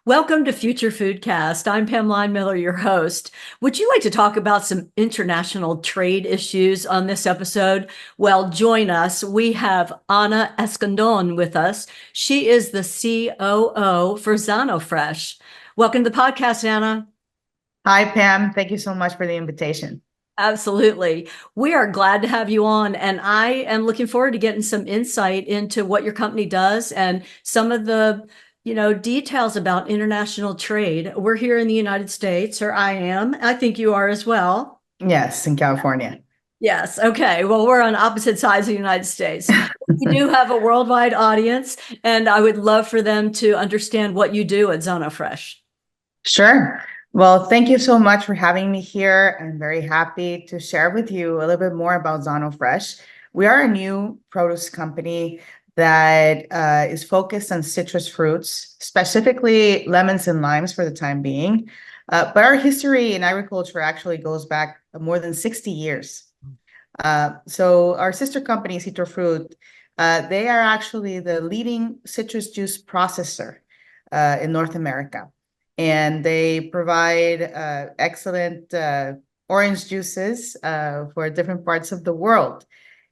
Welcome to Future Foodcast. I'm Pam Miller, your host. Would you like to talk about some international trade issues on this episode? Well, join us. We have Anna Escandon with us. She is the COO for Zano Fresh. Welcome to the podcast, Anna. Hi, Pam. Thank you so much for the invitation. Absolutely. We are glad to have you on, and I am looking forward to getting some insight into what your company does and some of the details about international trade. We're here in the United States, or I am. I think you are as well. Yes, in California. Yes. Okay. Well, we're on opposite sides of the United States. We do have a worldwide audience, and I would love for them to understand what you do at Zano Fresh. Sure. Well, thank you so much for having me here. I'm very happy to share with you a little bit more about Zano Fresh. We are a new produce company that is focused on citrus fruits, specifically lemons and limes for the time being. But our history in agriculture actually goes back more than 60 years. So our sister company, Citrofruit, they are actually the leading citrus juice processor in North America. And they provide excellent orange juices for different parts of the world.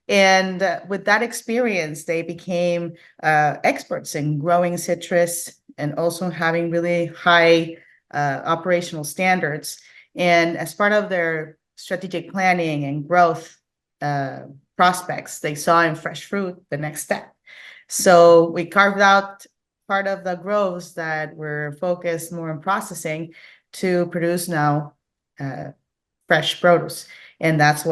And with that experience, they became experts in growing citrus and also having really high operational standards. And as part of their strategic planning and growth prospects, they saw in fresh fruit the next step. So we carved out part of the groves that were focused more on processing to produce now fresh produce. And that's the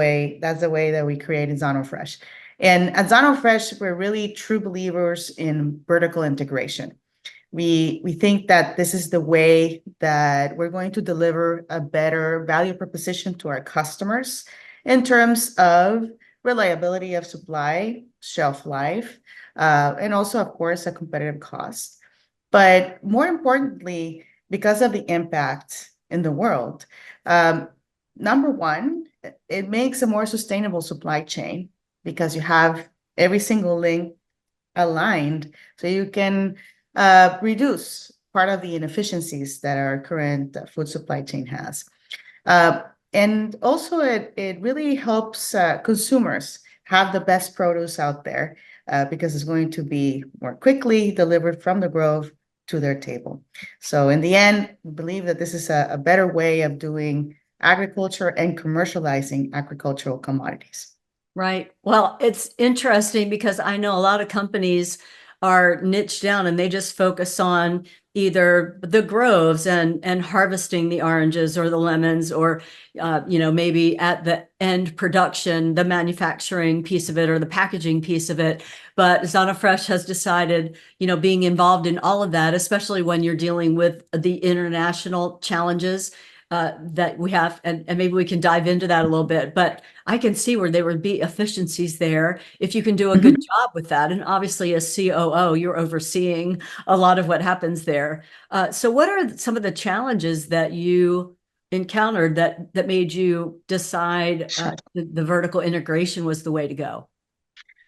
way that we created Zano Fresh. And at Zano Fresh, we're really true believers in vertical integration. We think that this is the way that we're going to deliver a better value proposition to our customers in terms of reliability of supply, shelf life, and also, of course, a competitive cost. But more importantly, because of the impact in the world, number one, it makes a more sustainable supply chain because you have every single link aligned, so you can reduce part of the inefficiencies that our current food supply chain has. And also, it really helps consumers have the best produce out there because it's going to be more quickly delivered from the grove to their table. So in the end, we believe that this is a better way of doing agriculture and commercializing agricultural commodities. Right. Well, it's interesting because I know a lot of companies are niched down and they just focus on either the groves and harvesting the oranges or the lemons, or maybe at the end production, the manufacturing piece of it or the packaging piece of it. But Zano Fresh has decided, being involved in all of that, especially when you're dealing with the international challenges that we have, and maybe we can dive into that a little bit. But I can see where there would be efficiencies there if you can do a good job with that. And obviously, as COO, you're overseeing a lot of what happens there. So what are some of the challenges that you encountered that made you decide the vertical integration was the way to go?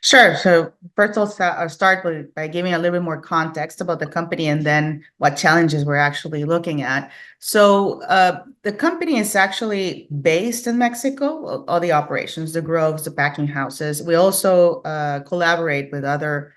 Sure. So first, I'll start by giving a little bit more context about the company and then what challenges we're actually looking at. So the company is actually based in Mexico, all the operations, the groves, the packing houses. We also collaborate with other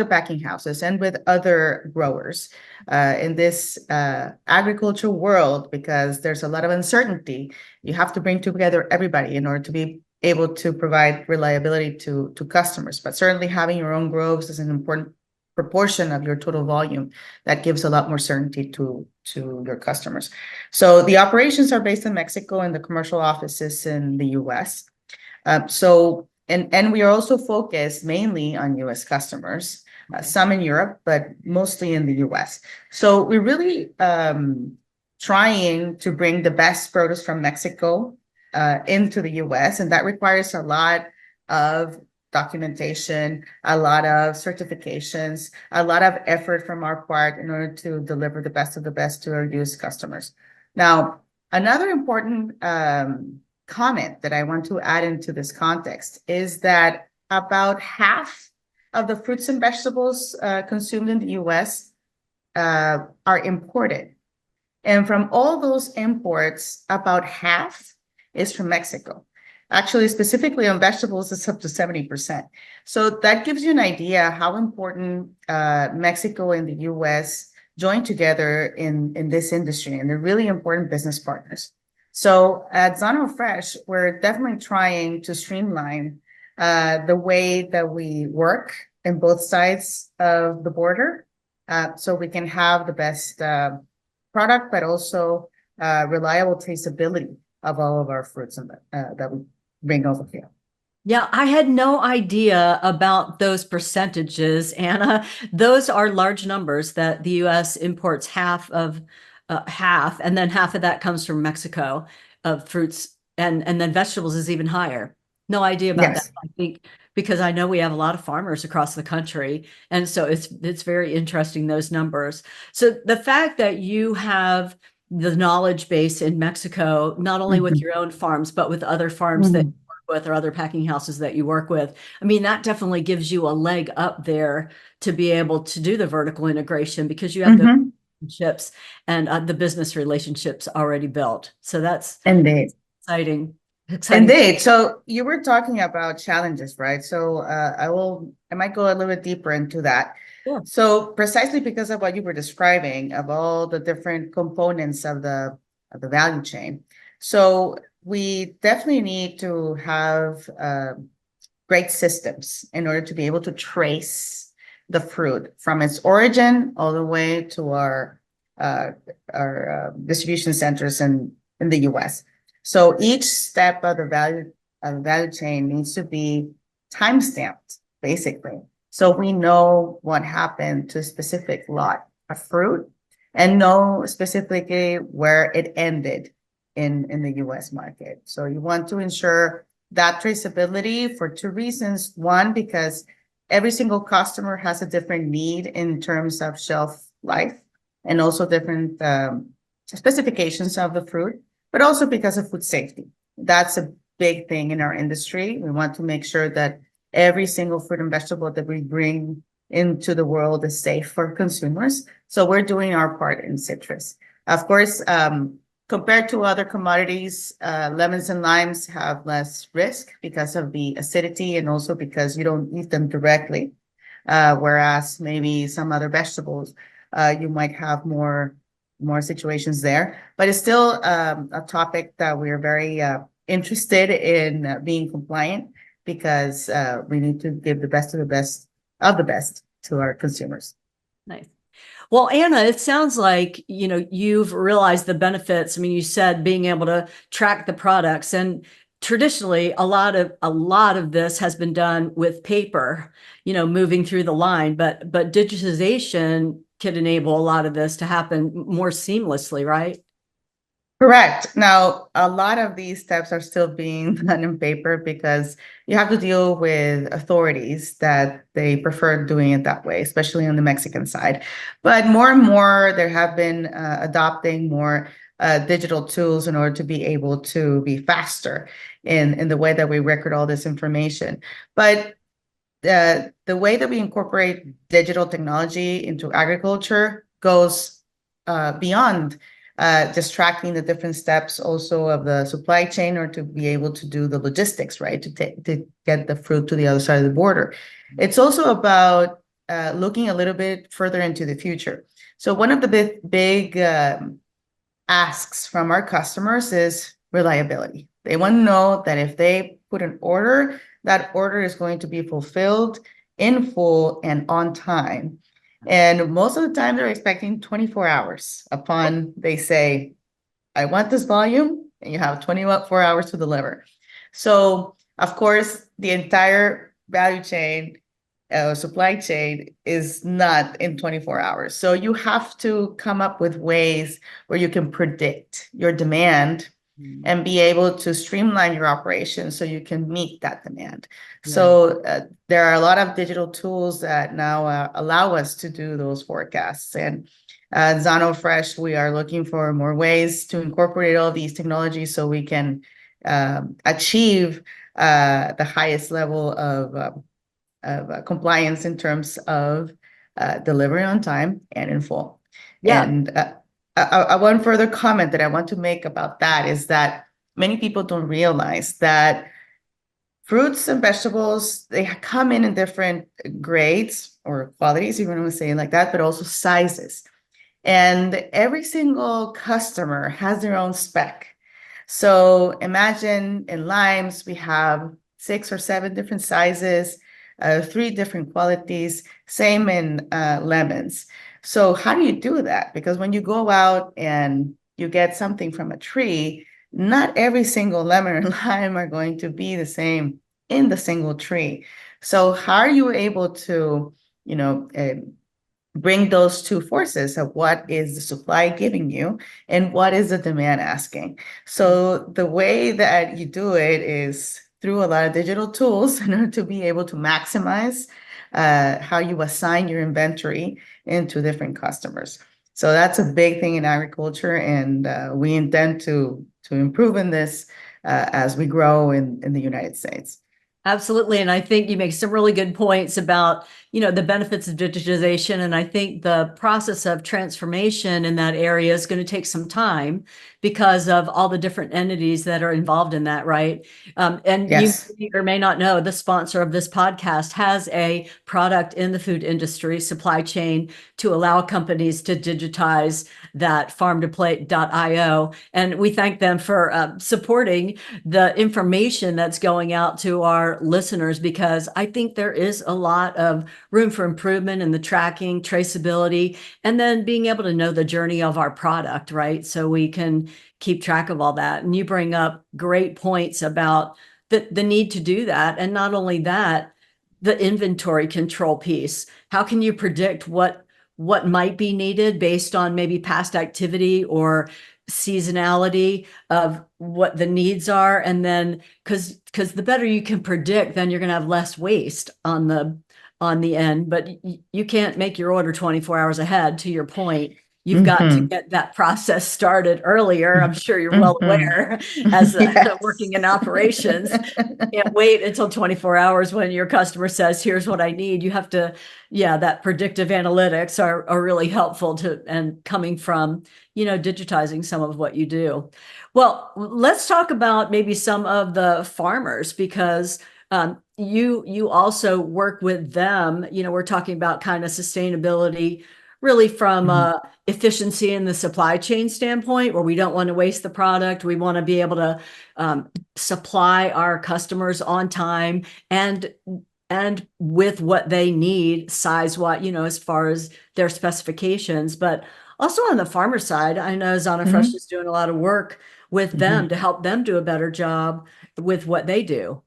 packing houses and with other growers in this agricultural world, because there's a lot of uncertainty. You have to bring together everybody in order to be able to provide reliability to customers. But certainly having your own groves is an important proportion of your total volume that gives a lot more certainty to your customers. So the operations are based in Mexico and the commercial offices in the US. And we are also focused mainly on US customers, some in Europe, but mostly in the US. So we're really trying to bring the best produce from Mexico into the US, and that requires a lot of documentation, a lot of certifications, a lot of effort from our part in order to deliver the best of the best to our US customers. Now, another important comment that I want to add into this context is that about half of the fruits and vegetables consumed in the US are imported. And from all those imports, about half is from Mexico. Actually, specifically on vegetables, it's up to 70%. So that gives you an idea how important Mexico and the US join together in this industry, and they're really important business partners. So at Zano Fresh, we're definitely trying to streamline the way that we work in both sides of the border, so we can have the best product, but also reliable traceability of all of our fruits and that we bring over here. Yeah, I had no idea about those percentages, Anna. Those are large numbers that the US imports half, and then half of that comes from Mexico of fruits, and then vegetables is even higher. No idea about that. Yes. I think because I know we have a lot of farmers across the country, and so it's very interesting, those numbers. So the fact that you have the knowledge base in Mexico, not only with Mhm. your own farms, but with other farms that Mhm. with or other packing houses that you work with. I mean, that definitely gives you a leg up there to be able to do the vertical integration because you have the Mhm. relationships and the business relationships already built. So that's Indeed. exciting. Exciting. Indeed. So you were talking about challenges, right? So I might go a little bit deeper into that. Yeah. So precisely because of what you were describing of all the different components of the value chain. So we definitely need to have great systems in order to be able to trace the fruit from its origin all the way to uh, our distribution centers in the US. So each step of the value chain needs to be time stamped, basically. So we know what happened to a specific lot of fruit and know specifically where it ended in the US market. So you want to ensure that traceability for two reasons. One, because every single customer has a different need in terms of shelf life and also different specifications of the fruit, but also because of food safety. That's a big thing in our industry. We want to make sure that every single fruit and vegetable that we bring into the world is safe for consumers. So we're doing our part in citrus. Of course, compared to other commodities, lemons and limes have less risk because of the acidity and also because you don't eat them directly. Whereas maybe some other vegetables, you might have more situations there. But it's still a topic that we're very interested in being compliant because we need to give the best of the best to our consumers. Nice. Well, Anna, it sounds like, you've realized the benefits. I mean, you said being able to track the products, and traditionally a lot of this has been done with paper, moving through the line, but digitization could enable a lot of this to happen more seamlessly, right? Correct. Now, a lot of these steps are still being done in paper because you have to deal with authorities that they prefer doing it that way, especially on the Mexican side. But more and more, there have been adopting more digital tools in order to be able to be faster in the way that we record all this information. But the way that we incorporate digital technology into agriculture goes beyond just tracking the different steps also of the supply chain or to be able to do the logistics, right? To get the fruit to the other side of the border. It's also about looking a little bit further into the future. So one of the big asks from our customers is reliability. They want to know that if they put an order, that order is going to be fulfilled in full and on time. And most of the time, they're expecting 24 hours upon they say, I want this volume, and you have 24 hours to deliver. So, of course, the entire value chain, supply chain is not in 24 hours. So you have to come up with ways where you can predict your demand and be able to streamline your operations so you can meet that demand. Yeah. So there are a lot of digital tools that now allow us to do those forecasts. And Zano Fresh, we are looking for more ways to incorporate all these technologies so we can achieve the highest level of compliance in terms of delivery on time and in full. Yeah. And one further comment that I want to make about that is that many people don't realize that fruits and vegetables, they come in different grades or qualities, if you want to say it like that, but also sizes. And every single customer has their own spec. So imagine in limes, we have 6 or 7 different sizes, 3 different qualities, same in lemons. So how do you do that? Because when you go out and you get something from a tree, not every single lemon and lime are going to be the same in the single tree. So how are you able to, you know, bring those two forces of what is the supply giving you and what is the demand asking? So the way that you do it is through a lot of digital tools in order to be able to maximize how you assign your inventory into different customers. So that's a big thing in agriculture, and we intend to improve in this as we grow in the United States. Absolutely. And I think you make some really good points about, the benefits of digitization. And I think the process of transformation in that area is going to take some time because of all the different entities that are involved in that, right? And you Yes. may or may not know, the sponsor of this podcast has a product in the food industry supply chain to allow companies to digitize that farm-to-plate.io. And we thank them for supporting the information that's going out to our listeners, because I think there is a lot of room for improvement in the tracking, traceability, and then being able to know the journey of our product, right? So we can keep track of all that. And you bring up great points about the need to do that. And not only that, the inventory control piece. How can you predict what might be needed based on maybe past activity or seasonality of what the needs are? And then because the better you can predict, then you're going to have less waste on the end. But you can't make your order 24 hours ahead. To your point, you've got to Mm-hmm. get that process started earlier. I'm sure you're well Mm-hmm. aware as Yes. working in operations. Can't wait until 24 hours when your customer says, here's what I need. You have to, yeah, that predictive analytics are really helpful to, and coming from, digitizing some of what you do. Well, let's talk about maybe some of the farmers, because you also work with them. We're talking about kind of sustainability, really from Mhm. efficiency in the supply chain standpoint, where we don't want to waste the product. We want to be able to supply our customers on time and with what they need size what, as far as their specifications. But also on the farmer side, I know Zano Fresh Mhm. is doing a lot of work with them Mhm. to help them do a better job with what they do.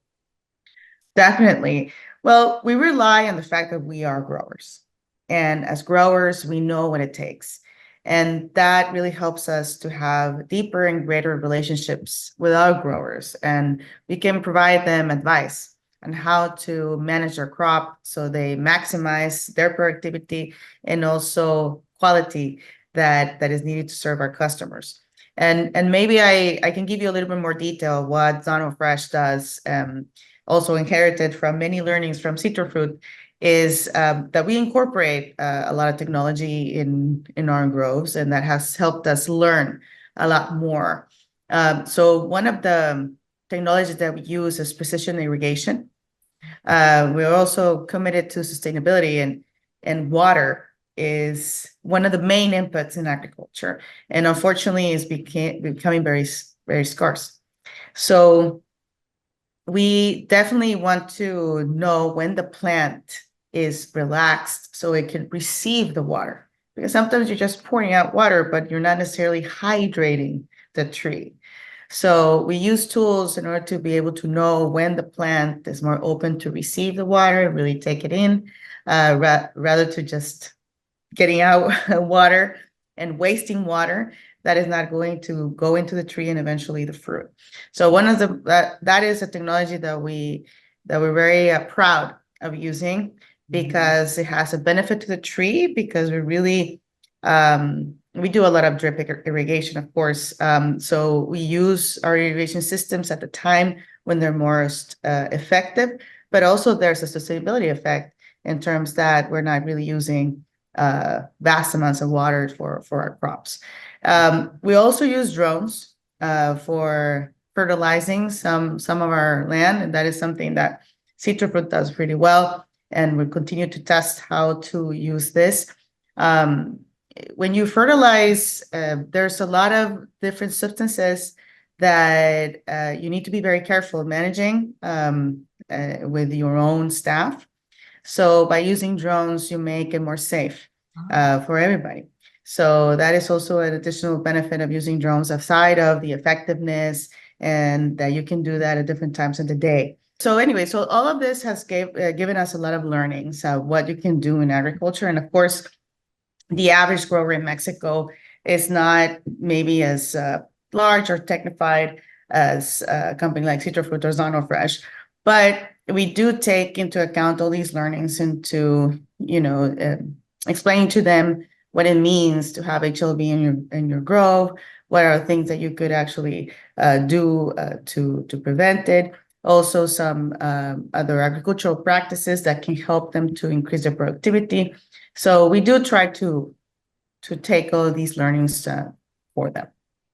Definitely. Well, we rely on the fact that we are growers. And as growers, we know what it takes. And that really helps us to have deeper and greater relationships with our growers. And we can provide them advice on how to manage their crop so they maximize their productivity and also quality that is needed to serve our customers. And maybe I can give you a little bit more detail what Zano Fresh does. Also inherited from many learnings from Citrufruit is that we incorporate a lot of technology in our groves, and that has helped us learn a lot more. So one of the technologies that we use is precision irrigation. We're also committed to sustainability, and water is one of the main inputs in agriculture, and unfortunately is becoming very scarce. So we definitely want to know when the plant is relaxed so it can receive the water. Because sometimes you're just pouring out water, but you're not necessarily hydrating the tree. So we use tools in order to be able to know when the plant is more open to receive the water, really take it in, rather to just getting out water and wasting water that is not going to go into the tree and eventually the fruit. So one of that is a technology that we're very proud of using, because it has a benefit to the tree, because we do a lot of drip irrigation, of course. So we use our irrigation systems at the time when they're most effective, but also there's a sustainability effect in terms that we're not really using vast amounts of water for our crops. We also use drones for fertilizing some of our land, and that is something that Citrufruit does pretty well, and we continue to test how to use this. When you fertilize, there's a lot of different substances that you need to be very careful managing with your own staff. So by using drones, you make it more safe for everybody. So that is also an additional benefit of using drones, aside of the effectiveness, and that you can do that at different times of the day. So anyway, so all of this has given us a lot of learnings of what you can do in agriculture. And of course, the average grower in Mexico is not maybe as large or technified as a company like Citrufruit or Zano Fresh, but we do take into account all these learnings into, explaining to them what it means to have HLB in your grove, what are things that you could actually do to prevent it. Also, some other agricultural practices that can help them to increase their productivity. So we do try to take all of these learnings for them.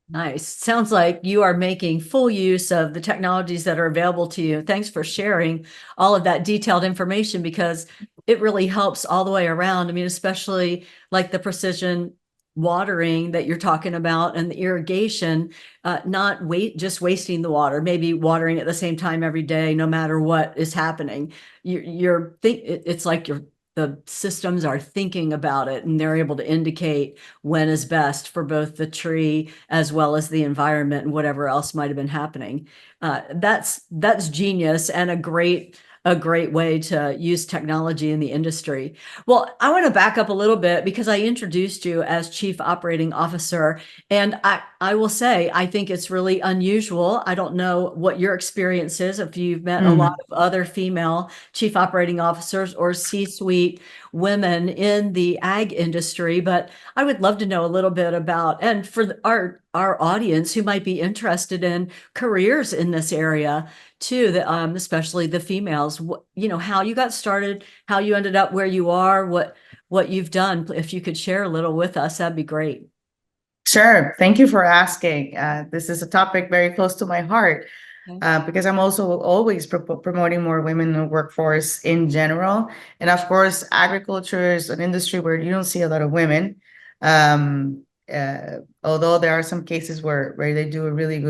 Nice. Sounds like you are making full use of the technologies that are available to you. Thanks for sharing all of that detailed information, because it really helps all the way around. I mean, especially like the precision watering that you're talking about and the irrigation, not just wasting the water, maybe watering at the same time every day, no matter what is happening. It's like the systems are thinking about it, and they're able to indicate when is best for both the tree as well as the environment and whatever else might have been happening. That's genius, and a great way to use technology in the industry. Well, I want to back up a little bit, because I introduced you as Chief Operating Officer, and I will say, I think it's really unusual. I don't know what your experience is, if you've met a lot of other female Chief Operating Officers or C-suite women in the ag industry, but I would love to know a little bit about, and for our audience who might be interested in careers in this area too, especially the females, how you got started, how you ended up where you are, what you've done. If you could share a little with us, that'd be great. Sure. Thank you for asking. This is a topic very close to my heart, because I'm also always promoting more women in the workforce in general. And of course, agriculture is an industry where you don't see a lot of women. Although there are some cases where they do a really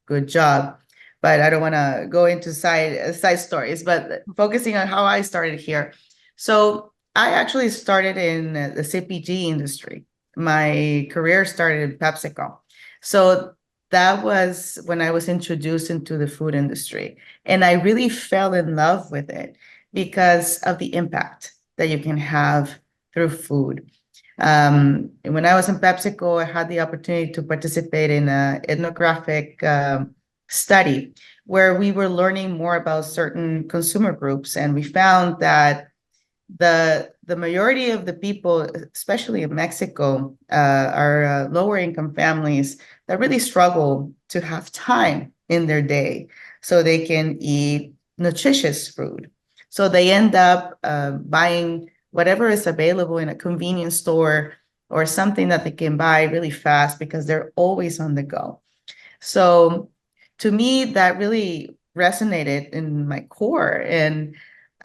good job. But I don't want to go into side stories, but focusing on how I started here. So I actually started in the CPG industry. My career started in PepsiCo. So that was when I was introduced into the food industry. And I really fell in love with it because of the impact that you can have through food. When I was in PepsiCo, I had the opportunity to participate in an ethnographic study where we were learning more about certain consumer groups, and we found that the majority of the people, especially in Mexico, are lower income families that really struggle to have time in their day so they can eat nutritious food. So they end up buying whatever is available in a convenience store or something that they can buy really fast because they're always on the go. So to me, that really resonated in my core. And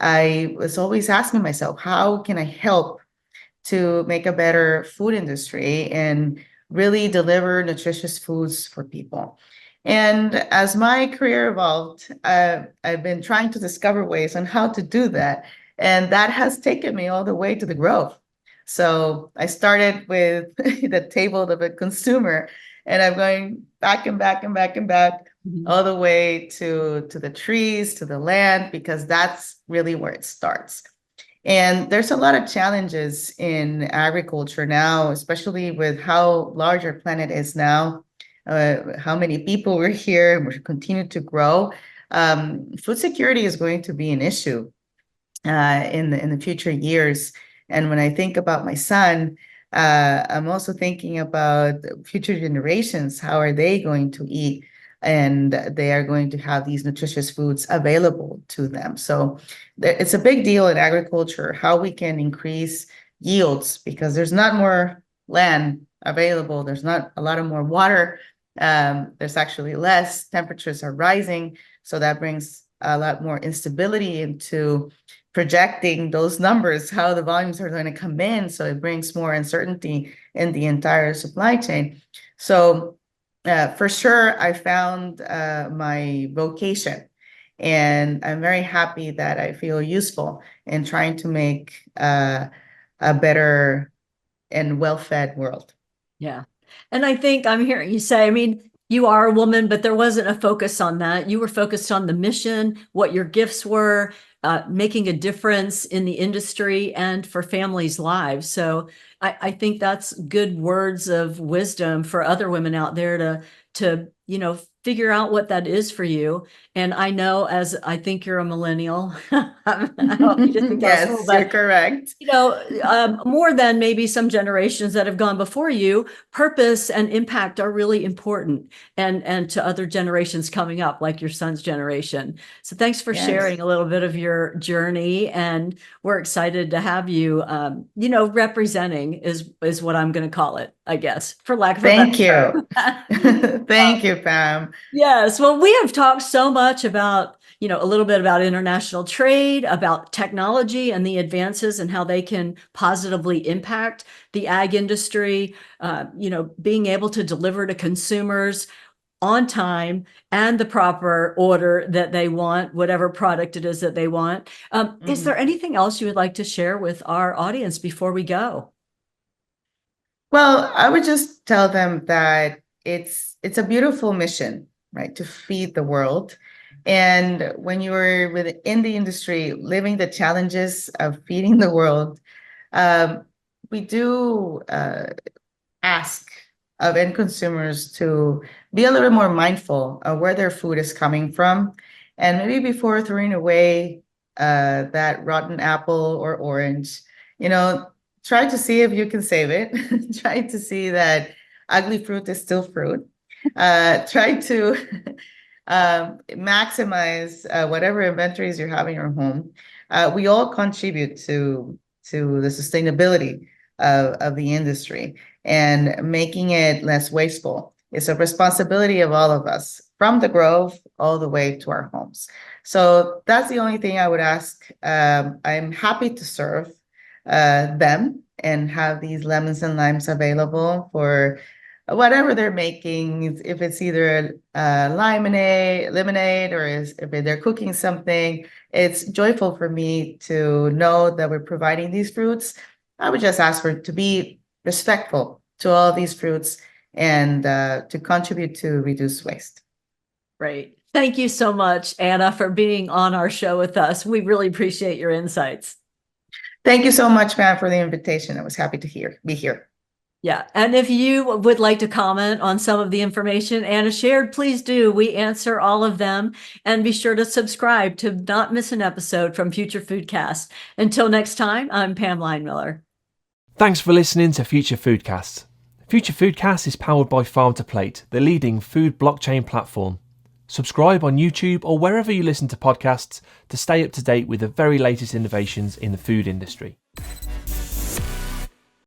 I was always asking myself, how can I help to make a better food industry and really deliver nutritious foods for people? And as my career evolved, I've been trying to discover ways on how to do that. And that has taken me all the way to the growth. So I started with the table of a consumer, and I'm going back and back and back and back, all the way to the trees, to the land, because that's really where it starts. And there's a lot of challenges in agriculture now, especially with how large our planet is now, how many people we're here, and we continue to grow. Food security is going to be an issue in the future years. And when I think about my son, I'm also thinking about future generations. How are they going to eat? And they are going to have these nutritious foods available to them. So it's a big deal in agriculture, how we can increase yields because there's not more land available. There's not a lot of more water. There's actually less. Temperatures are rising. So that brings a lot more instability into projecting those numbers, how the volumes are going to come in. So it brings more uncertainty in the entire supply chain. So for sure, I found my vocation. And I'm very happy that I feel useful in trying to make a better and well-fed world. Yeah. And I think I'm hearing you say, I mean, you are a woman, but there wasn't a focus on that. You were focused on the mission, what your gifts were, making a difference in the industry and for families' lives. So I think that's good words of wisdom for other women out there to figure out what that is for you. And I know, as I think you're a millennial, I don't mean to think that's Yes, but you're correct. more than maybe some generations that have gone before you, purpose and impact are really important, and to other generations coming up, like your son's generation. So thanks for sharing a little bit of your journey, and we're excited to have you, representing is what I'm going to call it, I guess, for lack of a better term. Thank you, Pam. Yes. Well, we have talked so much about, a little bit about international trade, about technology and the advances and how they can positively impact the ag industry, being able to deliver to consumers on time and the proper order that they want, whatever product it is that they want. Is there anything else you would like to share with our audience before we go? Well, I would just tell them that it's a beautiful mission, right? To feed the world. And when you're within the industry, living the challenges of feeding the world, we do ask of end consumers to be a little more mindful of where their food is coming from. And maybe before throwing away that rotten apple or orange, try to see if you can save it. Try to see that ugly fruit is still fruit. Try to maximize whatever inventories you have in your home. We all contribute to the sustainability of the industry, and making it less wasteful is a responsibility of all of us, from the grove all the way to our homes. So that's the only thing I would ask. I'm happy to serve them and have these lemons and limes available for whatever they're making. If it's either lemonade, or if they're cooking something, it's joyful for me to know that we're providing these fruits. I would just ask to be respectful to all these fruits and to contribute to reduce waste. Great. Thank you so much, Anna, for being on our show with us. We really appreciate your insights. Thank you so much, Pam, for the invitation. I was happy to be here. Yeah. And if you would like to comment on some of the information Anna shared, please do. We answer all of them. And be sure to subscribe to not miss an episode from Future Foodcast. Until next time, I'm Pam Linemiller. Thanks for listening to Future Foodcast. Future Foodcast is powered by Farm to Plate, the leading food blockchain platform. Subscribe on YouTube or wherever you listen to podcasts to stay up to date with the very latest innovations in the food industry.